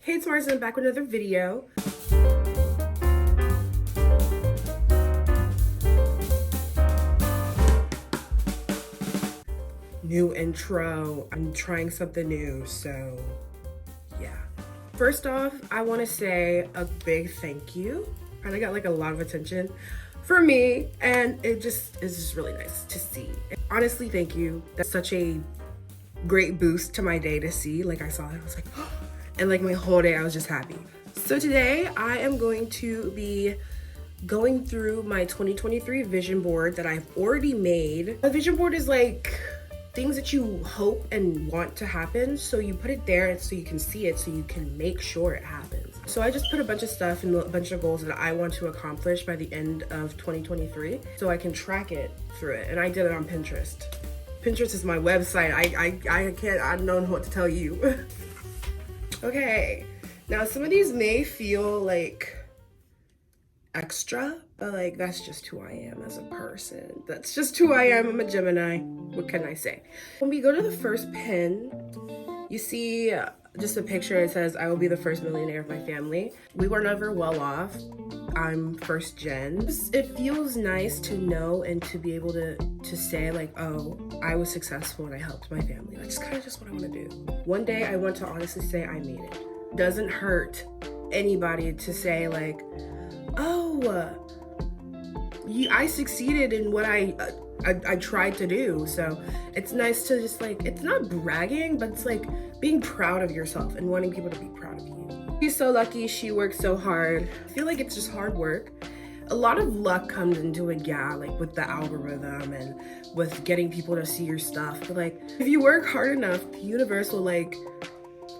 Hey, it's Mars and I'm back with another video. New intro. I'm trying something new, so yeah. First off, I want to say a big thank you. I got like a lot of attention for me, and it just is just really nice to see. Honestly, thank you. That's such a great boost to my day to see. Like I saw it, I was like, oh, and like my whole day I was just happy. So today I am going to be going through my 2023 vision board that I've already made. A vision board is like things that you hope and want to happen, so you put it there so you can see it, so you can make sure it happens. So I just put a bunch of stuff and a bunch of goals that I want to accomplish by the end of 2023 so I can track it through it. And I did it on Pinterest. Pinterest is my website. I don't know what to tell you. Okay, now some of these may feel like extra, but like that's just who I am as a person. That's just who I am. I'm a Gemini. What can I say? When we go to the first pin, you see just a picture. It says, I will be the first millionaire of my family. We were never well off. I'm first gen. It feels nice to know and to be able to say like, oh, I was successful and I helped my family. That's kind of just what I want to do. One day I want to honestly say I made it. Doesn't hurt anybody to say like, oh, I succeeded in what I tried to do. So it's nice to just like, it's not bragging, but it's like being proud of yourself and wanting people to be proud of you. She's so lucky, she works so hard. I feel like it's just hard work. A lot of luck comes into it, yeah, like with the algorithm and with getting people to see your stuff. But like, if you work hard enough, the universe will like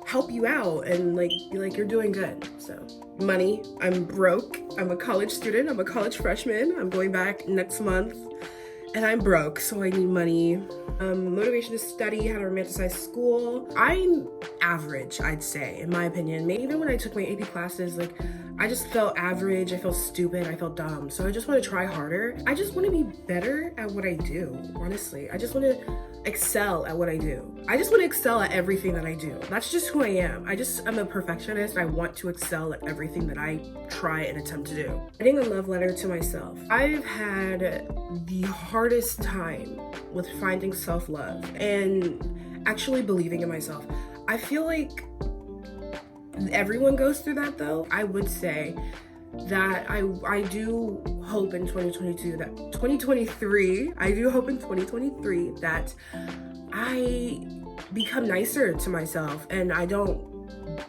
help you out and like be like, you're doing good. So money, I'm broke. I'm a college student. I'm a college freshman. I'm going back next month and I'm broke, so I need money. Motivation to study, how to romanticize school. I'm average, I'd say, in my opinion. Maybe even when I took my AP classes, like I just felt average, I felt stupid, I felt dumb. So I just want to try harder. I just want to be better at what I do, honestly. I just want to excel at what I do. I just want to excel at everything that I do. That's just who I am. I'm a perfectionist. I want to excel at everything that I try and attempt to do. Writing a love letter to myself. I've had the hardest time with finding self-love and actually believing in myself. I feel like everyone goes through that though. I would say that I do hope in 2023 that I become nicer to myself and I don't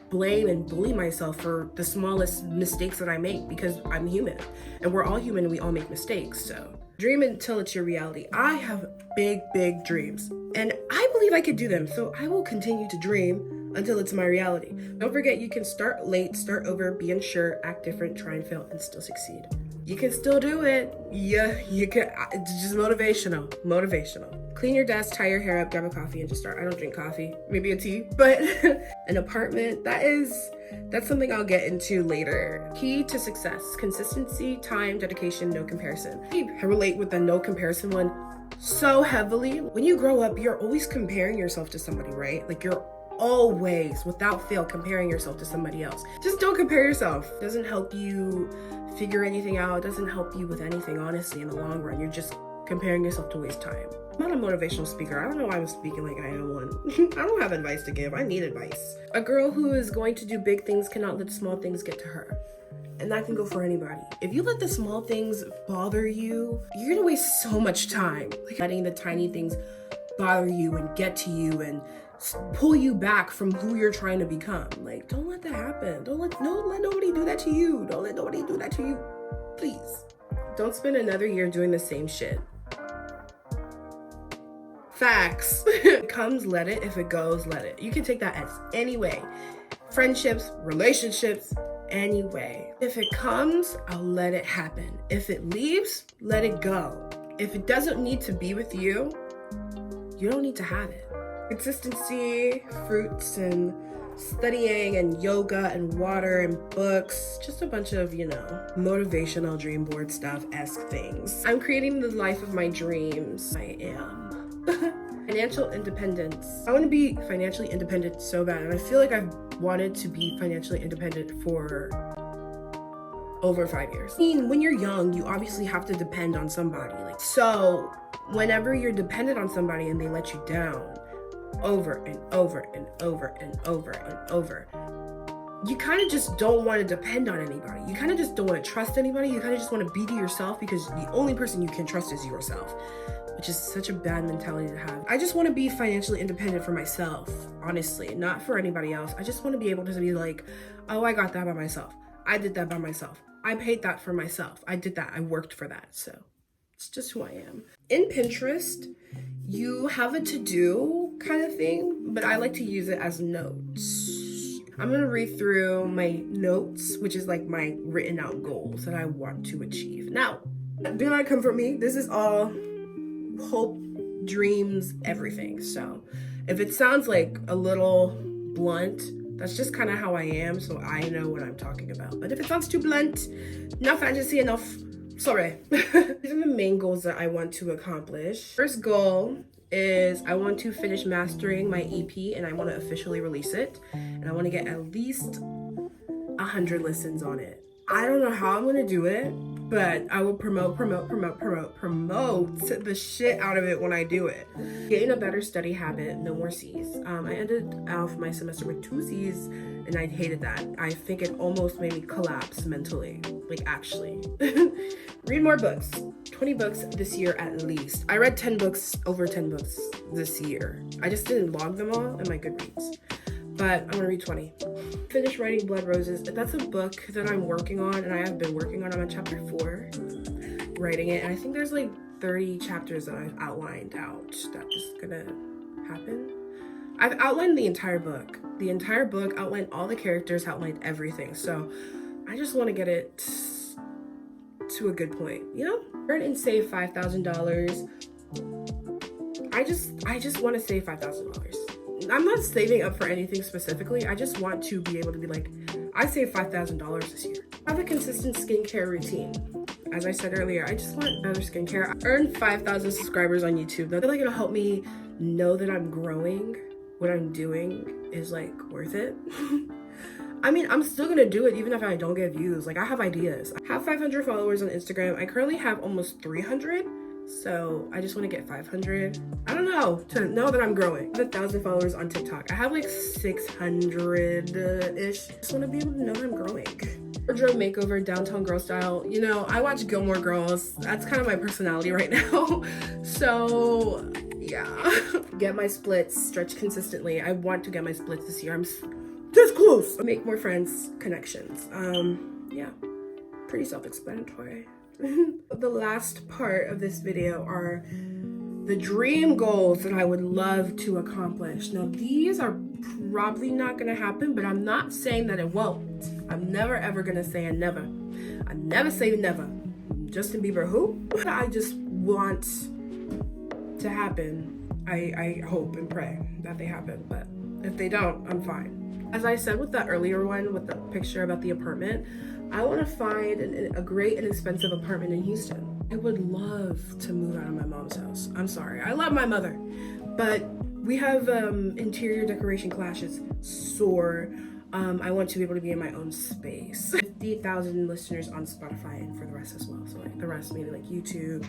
blame and bully myself for the smallest mistakes that I make, because I'm human and we're all human and we all make mistakes. So dream until it's your reality. I have big dreams and I believe I could do them, so I will continue to dream until it's my reality. Don't forget, you can start late, start over, be unsure, act different, try and fail, and still succeed. You can still do it. Yeah, you can. It's just motivational. Clean your desk, tie your hair up, grab a coffee, and just start. I don't drink coffee, maybe a tea, but an apartment, that's something I'll get into later. Key to success: consistency, time, dedication, no comparison. I relate with the no comparison one so heavily. When you grow up, you're always comparing yourself to somebody, right? Like you're always, without fail, comparing yourself to somebody else. Just don't compare yourself. It doesn't help you figure anything out. It doesn't help you with anything, honestly, in the long run. You're just comparing yourself to waste time. I'm not a motivational speaker. I don't know why I'm speaking like I am one. I don't have advice to give. I need advice. A girl who is going to do big things cannot let small things get to her. And that can go for anybody. If you let the small things bother you, you're gonna waste so much time. Like letting the tiny things bother you and get to you and pull you back from who you're trying to become. Like, don't let that happen. Don't let nobody do that to you. Don't let nobody do that to you. Please. Don't spend another year doing the same shit. Facts. If it comes, let it. If it goes, let it. You can take that as any way. Friendships, relationships, anyway. If it comes, I'll let it happen. If it leaves, let it go. If it doesn't need to be with you, you don't need to have it. Consistency, fruits, and studying, and yoga, and water, and books. Just a bunch of, motivational dream board stuff-esque things. I'm creating the life of my dreams. I am. Financial independence. I want to be financially independent so bad, and I feel like I've wanted to be financially independent for over 5 years. I mean, when you're young, you obviously have to depend on somebody. So whenever you're dependent on somebody and they let you down over and over and over and over and over, you kind of just don't want to depend on anybody. You kind of just don't want to trust anybody. You kind of just want to be to yourself, because the only person you can trust is yourself, which is such a bad mentality to have. I just want to be financially independent for myself, honestly, not for anybody else. I just want to be able to be like, oh, I got that by myself. I did that by myself. I paid that for myself. I did that. I worked for that. So it's just who I am. In Pinterest, you have a to-do kind of thing, but I like to use it as notes. I'm gonna read through my notes, which is like my written out goals that I want to achieve. Now, do not come for me. This is all hope, dreams, everything. So if it sounds like a little blunt, that's just kind of how I am, so I know what I'm talking about. But if it sounds too blunt, not fantasy enough, sorry. These are the main goals that I want to accomplish. First goal is I want to finish mastering my EP, and I want to officially release it. And I want to get at least 100 listens on it. I don't know how I'm going to do it, but I will promote the shit out of it when I do it. Getting a better study habit, no more C's. I ended off my semester with 2 C's, and I hated that. I think it almost made me collapse mentally, like actually. Read more books. 20 books this year at least. I read 10 books, over 10 books this year. I just didn't log them all in my Goodreads, but I'm gonna read 20. Finish writing Blood Roses. That's a book that I'm working on, and I have been working on. I'm on chapter 4, writing it, and I think there's like 30 chapters that I've outlined out that is gonna happen. I've outlined the entire book. The entire book, outlined all the characters, outlined everything. So I just want to get it to a good point, you know? Earn and save $5,000. I just want to save $5,000. I'm not saving up for anything specifically. I just want to be able to be like, I saved $5,000 this year. Have a consistent skincare routine. As I said earlier, I just want better skincare. I earned 5,000 subscribers on YouTube. I feel like it'll help me know that I'm growing. What I'm doing is like worth it. I mean, I'm still gonna do it even if I don't get views. Like, I have ideas. I have 500 followers on Instagram. I currently have almost 300. So I just want to get 500. I don't know, to know that I'm growing. I have 1,000 followers on TikTok. I have like 600-ish. Just want to be able to know that I'm growing. Wardrobe makeover, downtown girl style. You know, I watch Gilmore Girls. That's kind of my personality right now. So yeah. Get my splits, stretch consistently. I want to get my splits this year. I'm this close. Make more friends, connections. Yeah, pretty self-explanatory. The last part of this video are the dream goals that I would love to accomplish. Now, these are probably not gonna happen, but I'm not saying that it won't. I'm never ever gonna say never. I never say never. Justin Bieber, who? I just want to happen. I hope and pray that they happen, but if they don't, I'm fine. As I said with that earlier one, with the picture about the apartment, I want to find a great and expensive apartment in Houston. I would love to move out of my mom's house. I'm sorry, I love my mother, but we have interior decoration clashes, so I want to be able to be in my own space. 50,000 listeners on Spotify, and for the rest as well. So like the rest, maybe like YouTube,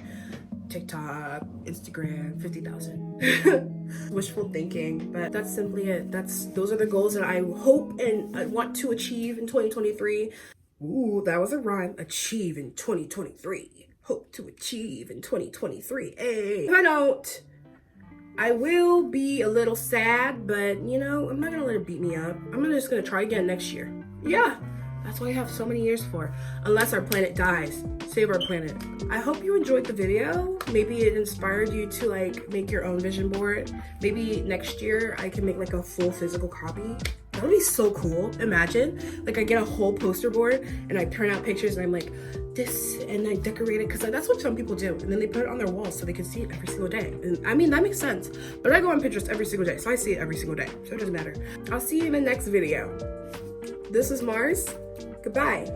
TikTok, Instagram, 50,000. Wishful thinking, but that's simply it. Those are the goals that I hope and I want to achieve in 2023. Ooh, that was a rhyme. Achieve in 2023. Hope to achieve in 2023. Hey, if I don't, I will be a little sad, but you know, I'm not gonna let it beat me up. I'm just gonna try again next year. Yeah, that's what I have so many years for. Unless our planet dies. Save our planet. I hope you enjoyed the video. Maybe it inspired you to like make your own vision board. Maybe next year I can make like a full physical copy. That would be so cool. Imagine, like I get a whole poster board and I print out pictures and I'm like, this, and I decorate it, because like, that's what some people do. And then they put it on their walls so they can see it every single day. And I mean, that makes sense. But I go on Pinterest every single day, so I see it every single day. So it doesn't matter. I'll see you in the next video. This is Mars. Goodbye.